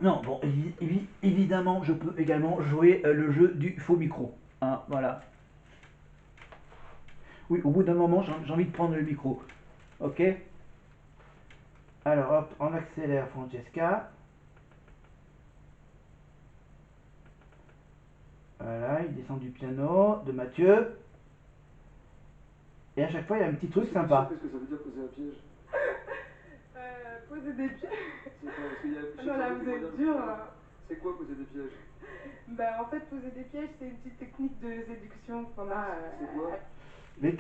Non, bon, évidemment, je peux également jouer le jeu du faux micro. Hein, voilà. Oui, au bout d'un moment, j'ai envie de prendre le micro. Ok. Alors, hop, on accélère Francesca. Voilà, il descend du piano de Mathieu. Et à chaque fois, il y a un petit truc sympa. Qu'est-ce que ça veut dire poser un piège? Poser des pieds. C'est quoi? Parce qu'il y a Non, là, vous êtes depuis dur. tout à l'heure. C'est quoi poser des pièges? Bah, en fait, poser des pièges, c'est une petite technique de séduction qu'on a. C'est quoi? Les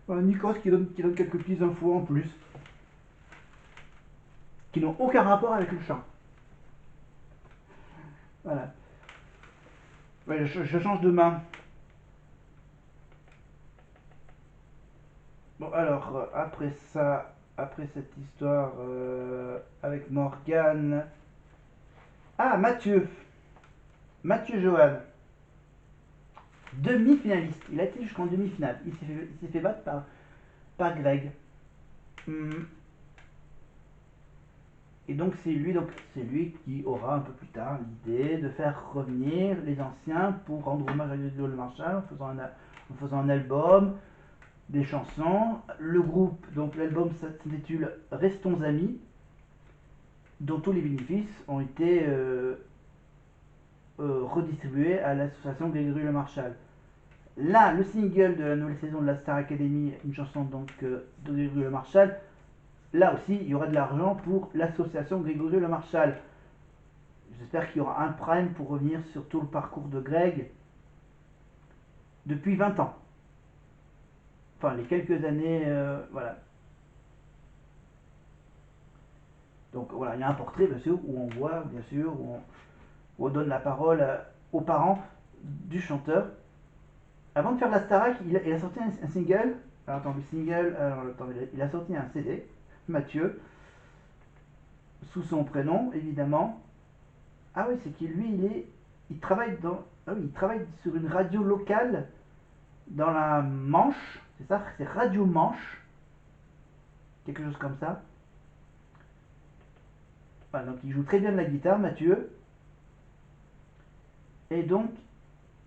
voilà, Nikos qui donne quelques petites infos en plus. Qui n'ont aucun rapport avec le chant. Voilà. Ouais, je change de main. Bon, alors, après ça, après cette histoire avec Morgane. Ah, Mathieu. Mathieu Johan. Demi-finaliste. Il a été jusqu'en demi-finale. Il s'est fait battre par Greg. Hmm. Et donc c'est lui qui aura un peu plus tard l'idée de faire revenir les anciens pour rendre hommage à Grégory Le Marchal en faisant un album, des chansons. Le groupe, donc l'album s'intitule Restons Amis, dont tous les bénéfices ont été redistribués à l'association Grégory Le Marchal. Là, le single de la nouvelle saison de la Star Academy, une chanson donc de Grégory Le Marchal. Là aussi, il y aura de l'argent pour l'association Grégory Le Marchal. J'espère qu'il y aura un prime pour revenir sur tout le parcours de Greg depuis 20 ans. Enfin, les quelques années, voilà. Donc voilà, il y a un portrait, bien sûr, où on voit, bien sûr, où on donne la parole aux parents du chanteur. Avant de faire la Starac, il a sorti un single. Alors attends, le single, alors, attends, il a sorti un CD, Mathieu, sous son prénom, évidemment. Ah oui, c'est qu'il lui, il travaille ah oui, il travaille sur une radio locale dans la Manche, c'est ça, c'est Radio Manche, quelque chose comme ça. Voilà, donc il joue très bien de la guitare, Mathieu. Et donc,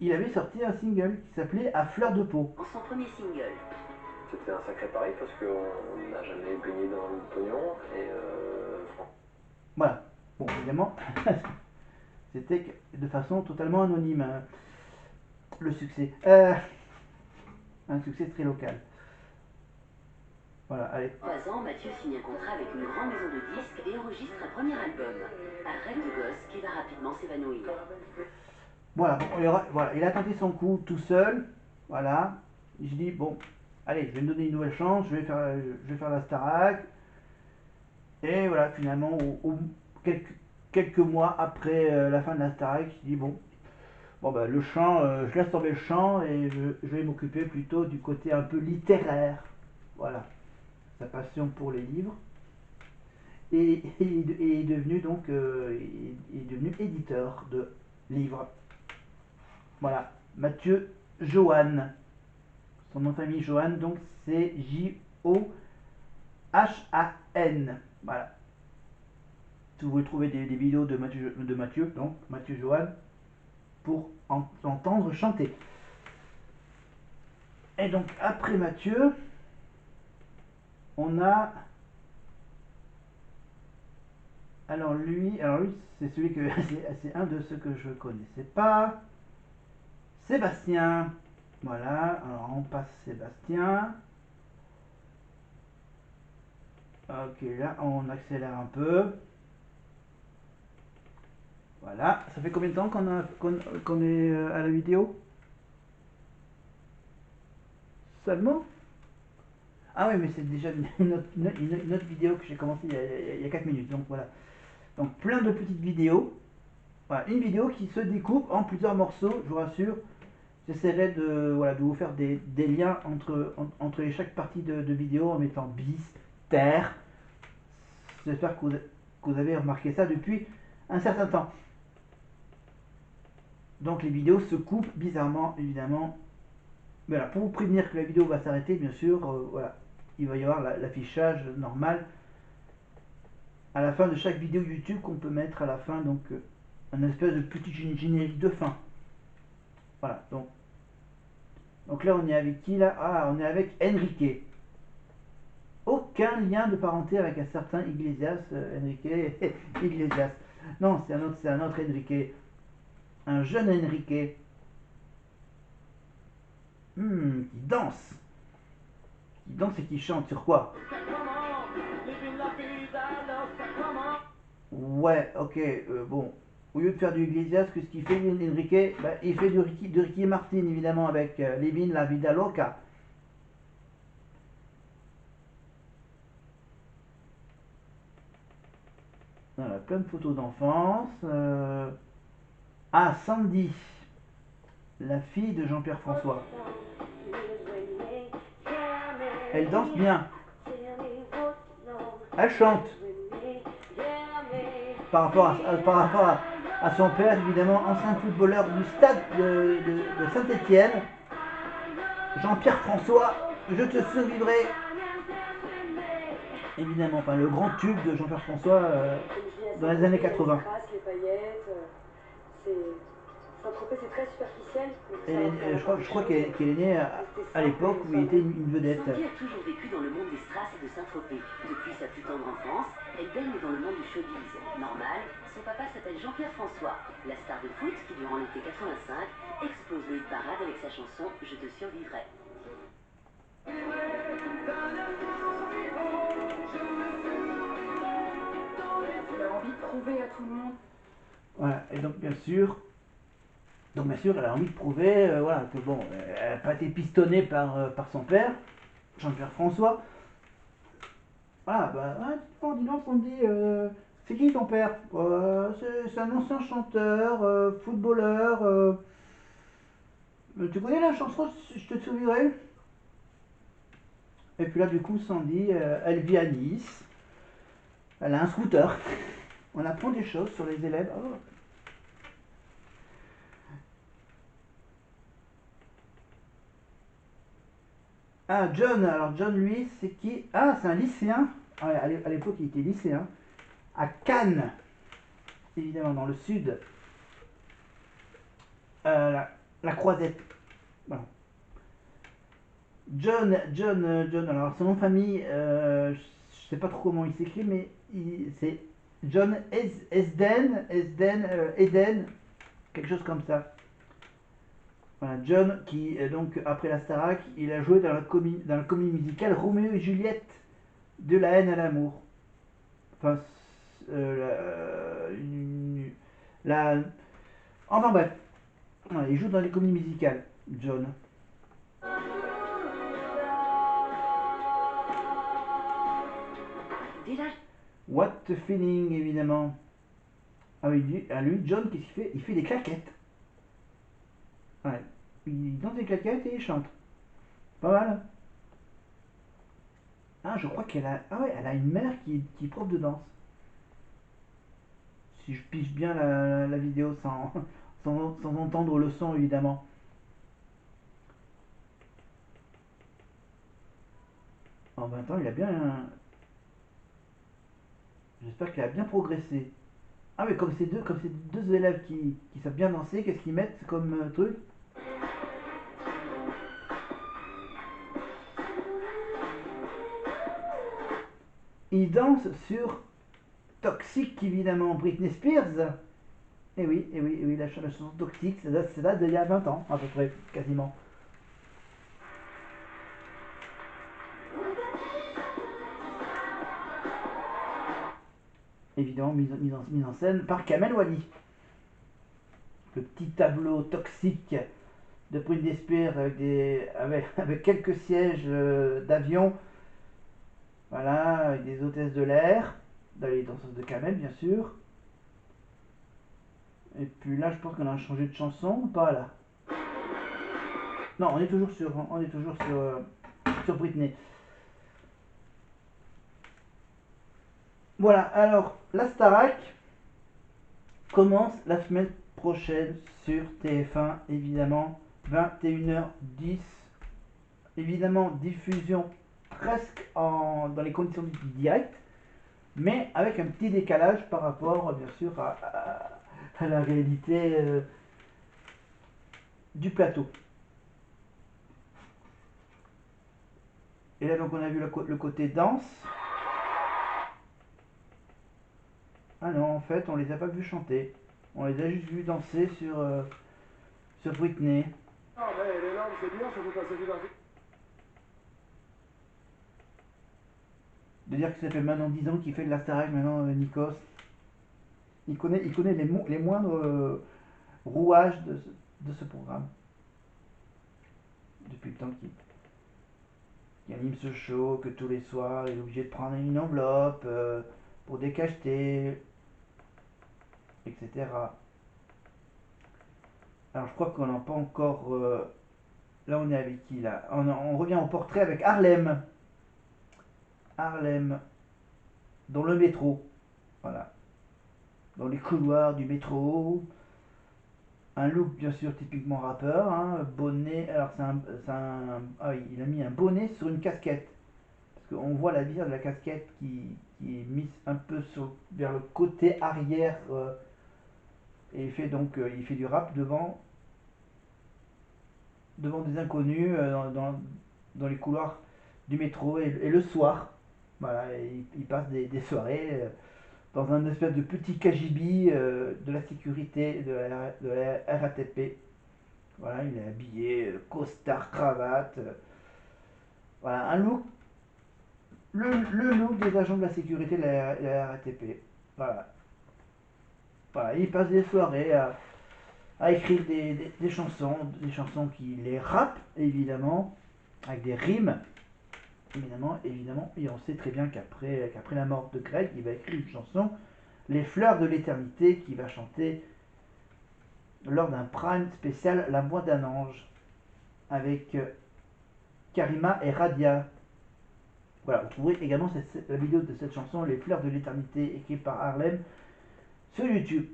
il avait sorti un single qui s'appelait À fleur de peau. Son premier single. C'était un sacré pari parce qu'on n'a jamais baigné dans le pognon et Voilà. Bon, évidemment, c'était de façon totalement anonyme, hein, le succès. Un succès très local. Voilà, allez. 3 ans, Mathieu signe un contrat avec une grande maison de disques et enregistre un premier album. Un rêve de gosse qui va rapidement s'évanouir. Voilà, bon, voilà, il a tenté son coup tout seul. Voilà. Je dis, bon, allez, je vais me donner une nouvelle chance, je vais faire la Starac. Et voilà, finalement, quelques mois après la fin de la Starac, je dis, bon bah, le chant, je laisse tomber le chant et je vais m'occuper plutôt du côté un peu littéraire. Voilà, sa passion pour les livres. Et est devenu donc est devenu éditeur de livres. Voilà, Mathieu Johan. Son nom de famille Johan, donc c'est Johan. Voilà. Si vous voulez trouver des vidéos de Mathieu, donc Mathieu Johan, pour entendre chanter. Et donc après Mathieu, on a. Alors lui, c'est celui que c'est un de ceux que je connaissais pas. Sébastien. Voilà, alors on passe Sébastien. Ok, là on accélère un peu. Voilà, ça fait combien de temps qu'on est à la vidéo? Seulement? Ah oui, mais c'est déjà une autre vidéo que j'ai commencé il y a 4 minutes. Donc voilà. Donc plein de petites vidéos. Voilà, une vidéo qui se découpe en plusieurs morceaux, je vous rassure. J'essaierai de vous faire des liens entre chaque partie de vidéo en mettant bis, terre. J'espère que vous avez remarqué ça depuis un certain temps. Donc les vidéos se coupent bizarrement, évidemment. Voilà, pour vous prévenir que la vidéo va s'arrêter, bien sûr, voilà, il va y avoir l'affichage normal à la fin de chaque vidéo YouTube qu'on peut mettre à la fin, donc un espèce de petit générique de fin. Voilà, donc là on est avec qui là? Ah, on est avec Enrique. Aucun lien de parenté avec un certain Iglesias, Enrique Iglesias. Non, c'est un autre Enrique. Un jeune Enrique. Qui danse. Qui danse et qui chante sur quoi? Ouais, ok, bon. Au lieu de faire du Iglesias, qu'est-ce qu'il fait Enrique? Bah, il fait de Ricky Martin, évidemment, avec Living la Vida Loca. Voilà, plein de photos d'enfance. Ah, Sandy, la fille de Jean-Pierre François. Elle danse bien. Elle chante. Par rapport à son père, évidemment, ancien footballeur du stade de Saint-Étienne. Jean-Pierre François, je te survivrai. Évidemment, enfin, le grand tube de Jean-Pierre François dans les années 80. Les paillettes, Saint-Tropez, c'est très superficiel. Je crois qu'elle est née à l'époque où il était une vedette. Sandy a toujours vécu dans le monde des strass et de Saint-Tropez. Depuis sa plus tendre enfance, elle baigne dans le monde du showbiz. Normal, son papa s'appelle Jean-Pierre François, la star de foot qui, durant l'été 85, explose le hit parade avec sa chanson « Je te survivrai ». Il a envie de prouver à tout le monde. Voilà, et donc bien sûr, elle a envie de prouver voilà, que bon, elle n'a pas été pistonnée par son père, Jean-Pierre François. Voilà, bah, dis donc, Sandy, c'est qui ton père? C'est un ancien chanteur, footballeur. Tu connais la chanson Je te survivrai? Et puis là, du coup, Sandy, elle vit à Nice. Elle a un scooter. On apprend des choses sur les élèves. Oh. Ah, John. Alors, John, lui, c'est qui? Ah, c'est un lycéen. Ah, à l'époque, il était lycéen. À Cannes. Évidemment, dans le sud. La Croisette. Voilà. John. Alors, son nom de famille, je sais pas trop comment il s'écrit, mais c'est John Eden, quelque chose comme ça. Voilà, John qui, donc, après la Starac, il a joué dans la comédie musicale Roméo et Juliette, de la haine à l'amour. Enfin, enfin bref, voilà, il joue dans les comédies musicales, John. What the Feeling, évidemment. Ah oui, lui, John, qu'est-ce qu'il fait? Il fait des claquettes. Ouais. Il danse des claquettes et il chante. Pas mal. Ah, je crois qu'elle a. Ah ouais, elle a une mère qui est prof de danse. Si je pige bien la vidéo sans entendre le son, évidemment. En 20 ans, il a bien. J'espère qu'il a bien progressé. Ah mais comme ces deux élèves qui savent bien danser, qu'est-ce qu'ils mettent comme truc? Ils dansent sur Toxic, évidemment, Britney Spears. Et oui, la chanson Toxic, ça date d'il y a 20 ans, à peu près, quasiment. Évidemment, mise en scène par Kamel Wally. Le petit tableau toxique de Britney Spears avec quelques sièges d'avion. Voilà, avec des hôtesses de l'air, les danseuses de Kamel, bien sûr. Et puis là, je pense qu'on a changé de chanson ou pas là? Non, on est toujours sur Britney. Voilà, alors la Starac commence la semaine prochaine sur TF1, évidemment, 21h10. Évidemment, diffusion presque dans les conditions du direct. mais avec un petit décalage par rapport, bien sûr, à la réalité du plateau. Et là, donc, on a vu le côté danse. Ah non, en fait, on les a pas vus chanter. On les a juste vus danser sur Britney. Ah, mais les larmes, c'est bien, ça peut passer du l'article. De dire que ça fait maintenant 10 ans qu'il fait de la Starac, maintenant, Nikos. Il connaît les moindres rouages de ce programme. Depuis le temps qu'il anime ce show, que tous les soirs, il est obligé de prendre une enveloppe pour décacheter, etc. Alors je crois qu'on n'a pas encore... là on est avec qui là on revient au portrait avec Harlem. Harlem, dans le métro. Voilà. Dans les couloirs du métro. Un look bien sûr typiquement rappeur. Hein, bonnet. Alors ah oui, il a mis un bonnet sur une casquette. Parce qu'on voit la visière de la casquette qui est mise un peu vers le côté arrière. Et il fait donc il fait du rap devant des inconnus dans les couloirs du métro et le soir. Voilà, il passe des soirées dans un espèce de petit KGB de la sécurité de la RATP. Voilà, il est habillé, costard, cravate. Voilà, un look, le look des agents de la sécurité de la RATP. Voilà. Voilà, il passe des soirées à écrire des chansons qui les rappent, évidemment, avec des rimes, évidemment, et on sait très bien qu'après la mort de Greg, il va écrire une chanson, Les Fleurs de l'Éternité, qu'il va chanter lors d'un prime spécial La Voix d'un Ange, avec Karima et Radia. Voilà, vous trouverez également la vidéo de cette chanson, Les Fleurs de l'Éternité, écrite par Harlem, sur YouTube.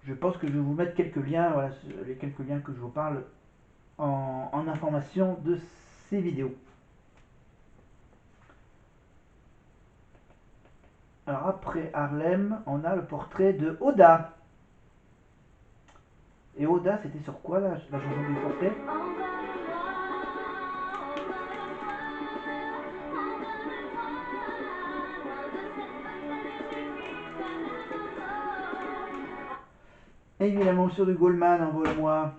Je pense que je vais vous mettre quelques liens, voilà, les quelques liens que je vous parle en information de ces vidéos. Alors après Harlem, on a le portrait de Oda. Et Oda, c'était sur quoi la chanson du portrait? Évidemment sur du Goldman, envole-moi.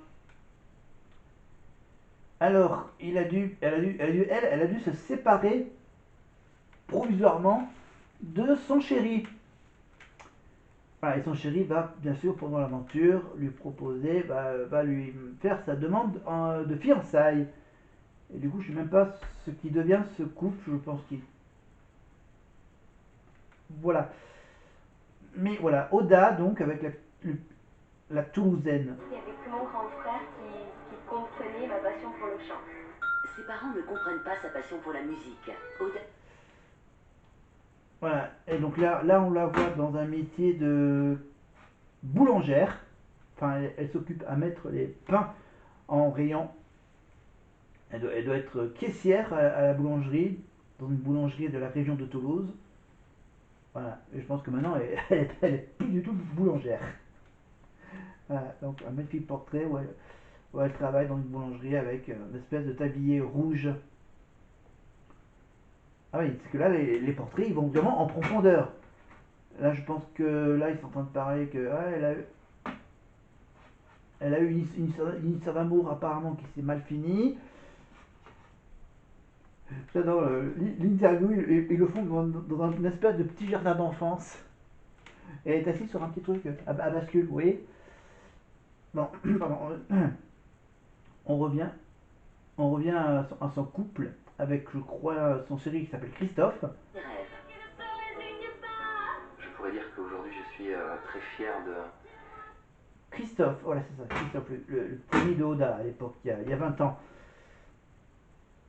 Alors, elle a dû se séparer provisoirement de son chéri. Voilà, et son chéri va, bien sûr, pendant l'aventure, lui proposer, va lui faire sa demande de fiançailles. Et du coup, je ne sais même pas ce qui devient ce couple, je pense qu'il... Voilà. Mais voilà, Oda, donc, avec la Toulousaine. Il n'y avait que mon grand frère qui comprenait ma passion pour le chant. Ses parents ne comprennent pas sa passion pour la musique. Oda... Voilà, et donc là, on la voit dans un métier de boulangère. Enfin, elle s'occupe à mettre les pains en rayon. Elle doit être caissière à la boulangerie, dans une boulangerie de la région de Toulouse. Voilà, et je pense que maintenant, elle est plus du tout boulangère. Voilà, donc un magnifique portrait où elle travaille dans une boulangerie avec une espèce de tablier rouge. Ah oui, parce que là, les portraits, ils vont vraiment en profondeur. Là, je pense que là, ils sont en train de parler que elle a eu une histoire d'amour apparemment qui s'est mal finie. J'adore l'interview, ils le font dans une espèce de petit jardin d'enfance. Et elle est assise sur un petit truc à bascule, vous voyez. Bon, pardon, on revient à son couple avec, je crois, son chéri qui s'appelle Christophe. Je pourrais dire qu'aujourd'hui, je suis très fier de... Christophe, voilà, c'est ça, Christophe, le ami de Oda à l'époque, il y a 20 ans.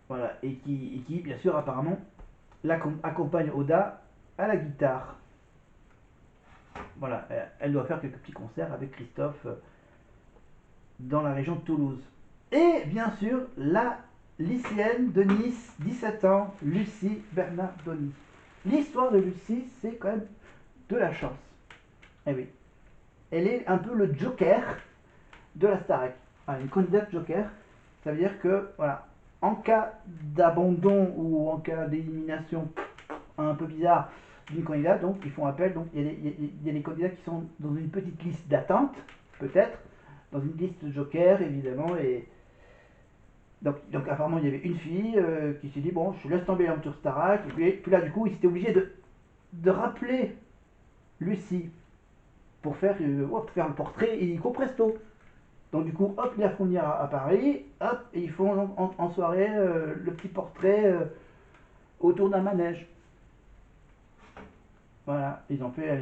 Voilà, et qui bien sûr, apparemment, accompagne Oda à la guitare. Voilà, elle doit faire quelques petits concerts avec Christophe dans la région de Toulouse. Et bien sûr, la lycéenne de Nice, 17 ans, Lucie Bernardoni. l'histoire de Lucie, c'est quand même de la chance. Eh oui. Elle est un peu le Joker de la Starac. Voilà, une candidate Joker, ça veut dire que, voilà, en cas d'abandon ou en cas d'élimination un peu bizarre d'une candidate, donc ils font appel, donc il y a des candidats qui sont dans une petite liste d'attente, peut-être, dans une liste Joker, évidemment, et donc apparemment il y avait une fille qui s'est dit, bon, je laisse tomber l'aventure Starac, et puis là, du coup, ils étaient obligés de rappeler Lucie pour faire le portrait illico presto. Donc du coup, hop, ils la font venir à Paris, hop, et ils font donc, en soirée le petit portrait autour d'un manège. Voilà, ils ont fait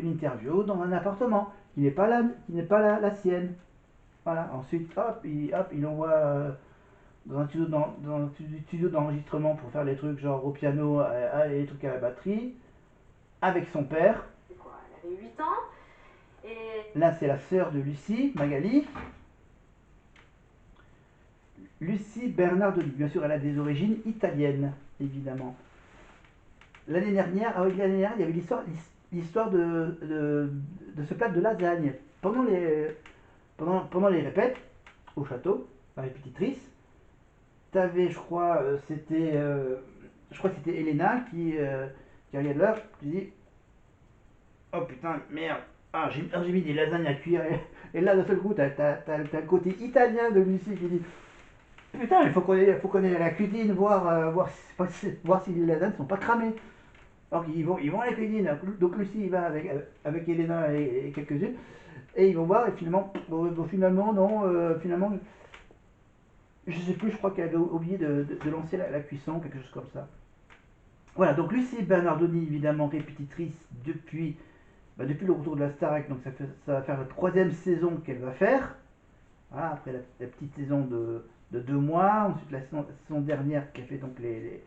l'interview dans un appartement qui n'est pas la sienne. Voilà, ensuite, hop, ils l'envoient dans un studio d'enregistrement pour faire les trucs genre au piano, les trucs à la batterie, avec son père. Elle avait 8 ans et Là, c'est la sœur de Lucie, Magali. Lucie Bernardoni, bien sûr, elle a des origines italiennes, évidemment. L'année dernière, il y avait l'histoire de ce plat de lasagne. Pendant les répètes, au château, la répétitrice, t'avais, je crois que c'était Elena qui regarde l'heure, qui dit, oh putain, merde, j'ai mis des lasagnes à cuire, et là, d'un seul coup, t'as le côté italien de Lucie qui dit, putain, il faut qu'on aille à la cuisine voir si les lasagnes sont pas cramées. Alors ils vont à la cuisine, donc Lucie il va avec Elena et quelques-unes, et ils vont voir, et finalement, non, finalement, je sais plus, je crois qu'elle avait oublié de lancer la cuisson, quelque chose comme ça. Voilà, donc Lucie Bernardoni, évidemment répétitrice depuis le retour de la Starac, donc ça va faire la 3e saison qu'elle va faire. Voilà, après la petite saison de 2 mois, ensuite la saison dernière qui a fait donc les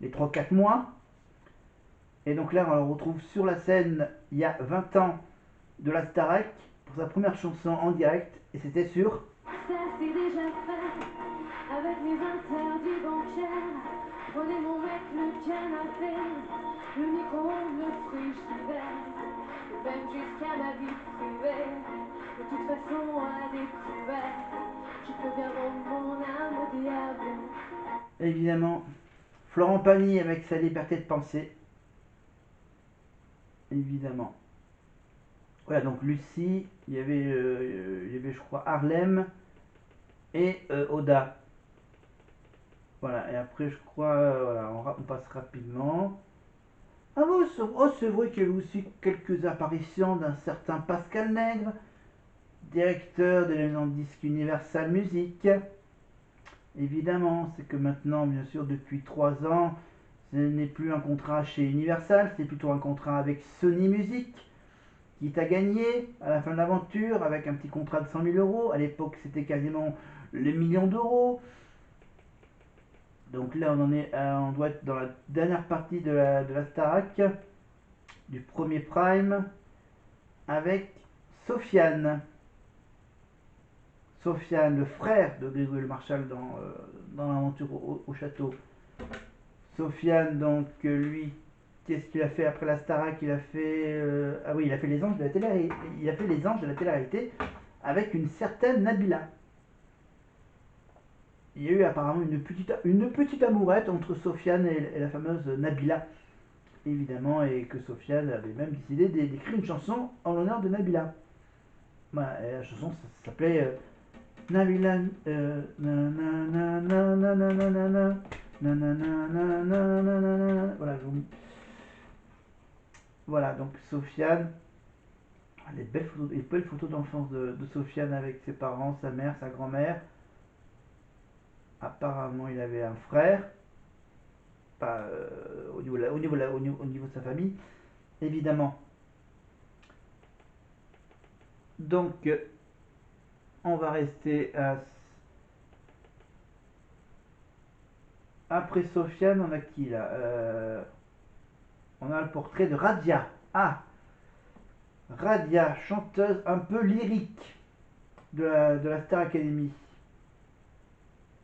3-4 mois. Et donc là, on le retrouve sur la scène il y a 20 ans de la Starac pour sa première chanson en direct, et c'était sur. Ça c'est déjà fait, avec les interdits bancaires. Prenez mon mec le canapé, le micro-ondes, le frigidaire, même jusqu'à ma vie privée. De toute façon, à découvert, je peux bien vendre mon âme au diable. Évidemment, Florent Pagny avec sa liberté de penser. Évidemment. Voilà, donc Lucie, il y avait je crois, Harlem et Oda. Voilà, et après, je crois, voilà, on passe rapidement. Ah bon, c'est vrai qu'il y avait aussi quelques apparitions d'un certain Pascal Nègre, directeur de la maison de disque Universal Music. Évidemment, c'est que maintenant, bien sûr, depuis 3 ans, ce n'est plus un contrat chez Universal, c'est plutôt un contrat avec Sony Music, qui t'a gagné à la fin de l'aventure avec un petit contrat de 100 000 euros. À l'époque, c'était quasiment les millions d'euros. Donc là, on doit être dans la dernière partie de la Starac, du premier Prime, avec Sofiane. Sofiane, le frère de Grégory Le Marchal dans l'aventure au château. Sofiane, donc lui, qu'est-ce qu'il a fait après la Starac? Il a fait il a fait les anges de la télé, il a fait les anges de la télé-réalité avec une certaine Nabila. Il y a eu apparemment une petite amourette entre Sofiane et la fameuse Nabila, évidemment, et que Sofiane avait même décidé d'écrire une chanson en l'honneur de Nabila. Voilà, et la chanson s'appelait Nabila voilà, donc Sofiane, les belles photos d'enfance de Sofiane avec ses parents, sa mère, sa grand-mère. Apparemment, il avait un frère, pas au niveau de sa famille, évidemment. Donc, on va rester après Sofiane, on a qui là on a le portrait de Radia. Ah, Radia, chanteuse un peu lyrique de la Star Academy.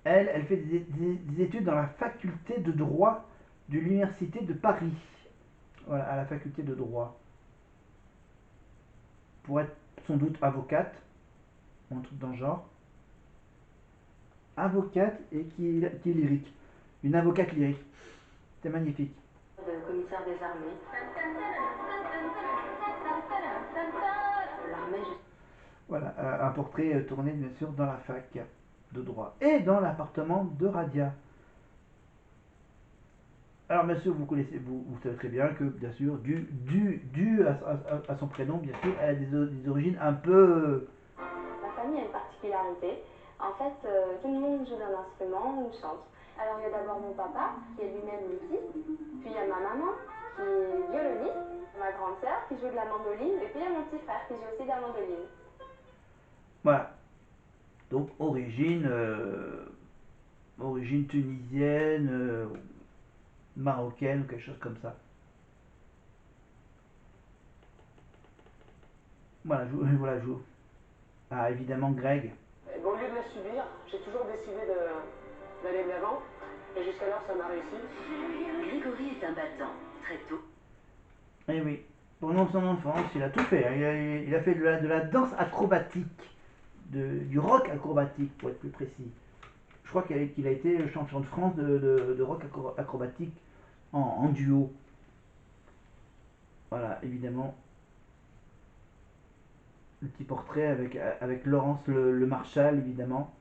Elle fait des études dans la faculté de droit de l'université de Paris. voilà, à la faculté de droit. Pour être sans doute avocate, ou un truc dans le genre. Avocate et qui est lyrique. Une avocate lyrique. C'est magnifique. De commissaire des armées. L'armée, Voilà, un portrait tourné bien sûr dans la fac de droit et dans l'appartement de Radia. Alors bien sûr, vous connaissez, vous savez très bien que bien sûr, dû à son prénom, bien sûr, elle a des origines un peu. Ma famille a une particularité. En fait, tout le monde joue d'un instrument ou chante. Alors il y a d'abord mon papa, qui est lui-même luthiste, puis il y a ma maman, qui est violoniste, ma grande sœur, qui joue de la mandoline, et puis il y a mon petit frère, qui joue aussi de la mandoline. Voilà. Donc origine tunisienne, marocaine ou quelque chose comme ça. Voilà, voilà, Ah, évidemment, Greg. Et bon, au lieu de la subir, j'ai toujours décidé d'aller de l'avant. Et jusqu'alors, ça m'a réussi. Grégory est un battant. Très tôt, Eh oui, pendant son enfance, il a tout fait. Il a fait de la danse acrobatique, du rock acrobatique, pour être plus précis. Je crois qu'il a été champion de France de rock acrobatique en duo. Voilà, évidemment, le petit portrait avec Laurence le Marchal, évidemment.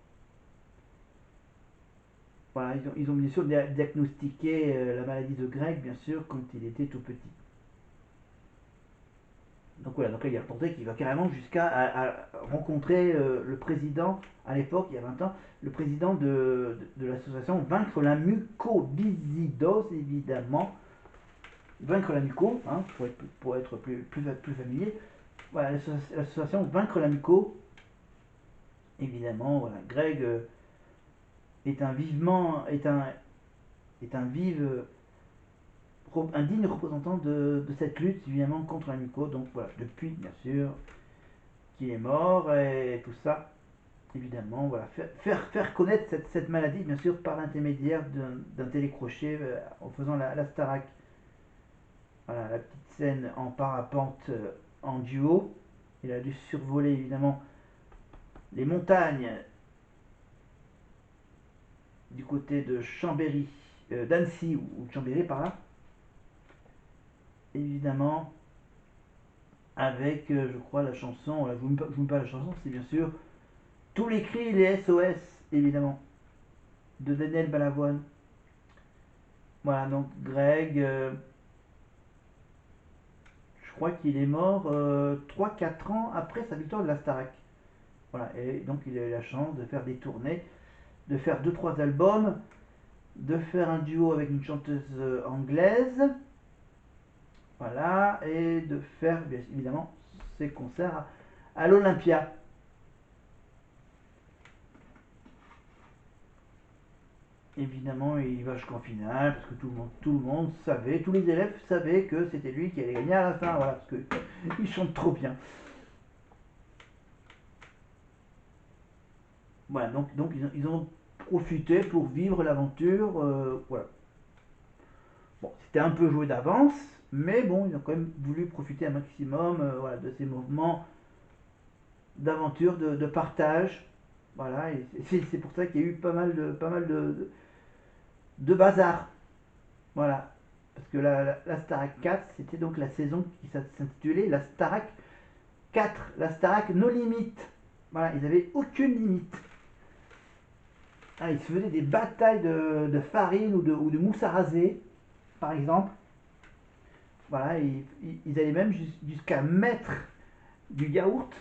Voilà, ils ont bien sûr diagnostiqué la maladie de Greg, bien sûr, quand il était tout petit. Donc voilà, donc là, il y a le portrait qui va carrément jusqu'à à rencontrer le président, à l'époque, il y a 20 ans, le président de l'association Vaincre la mucoviscidose, évidemment. Vaincre la muco, hein, pour être plus familier. Voilà, l'association Vaincre la muco, évidemment, voilà, Greg est un vivement, est un vive, un digne représentant de cette lutte, évidemment, contre la muco. Donc voilà, depuis, bien sûr, qu'il est mort et tout ça, évidemment, voilà, faire connaître cette maladie, bien sûr, par l'intermédiaire d'un télécrochet en faisant la Starac. Voilà, la petite scène en parapente en duo. Il a dû survoler, évidemment, les montagnes du côté de Chambéry, d'Annecy ou de Chambéry par là. Évidemment, avec, je crois, la chanson, voilà, je ne vous mets pas la chanson, c'est bien sûr tous les cris, les SOS, évidemment, de Daniel Balavoine. Voilà, donc Greg, je crois qu'il est mort 3-4 ans après sa victoire de la Starac. Voilà, et donc il a eu la chance de faire des tournées, de faire 2-3 albums, de faire un duo avec une chanteuse anglaise, voilà, et de faire bien évidemment ses concerts à l'Olympia. Évidemment, il va jusqu'en finale parce que tout le monde savait, tous les élèves savaient que c'était lui qui allait gagner à la fin, voilà, parce que il chante trop bien. Voilà, donc ils ont profité pour vivre l'aventure, voilà. Bon, c'était un peu joué d'avance, mais bon, ils ont quand même voulu profiter un maximum voilà, de ces moments d'aventure, de partage. Voilà, et c'est pour ça qu'il y a eu pas mal de bazar. Voilà. Parce que la Starac 4, c'était donc la saison qui s'intitulait la Starac 4, la Starac No Limite. Voilà, ils n'avaient aucune limite. Ah, ils se faisaient des batailles de farine ou de mousse à raser, par exemple. Voilà, ils allaient même jusqu'à mettre du yaourt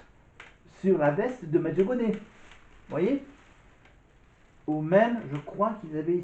sur la veste de Mathieu Bonnet. Vous voyez? Ou même, je crois qu'ils avaient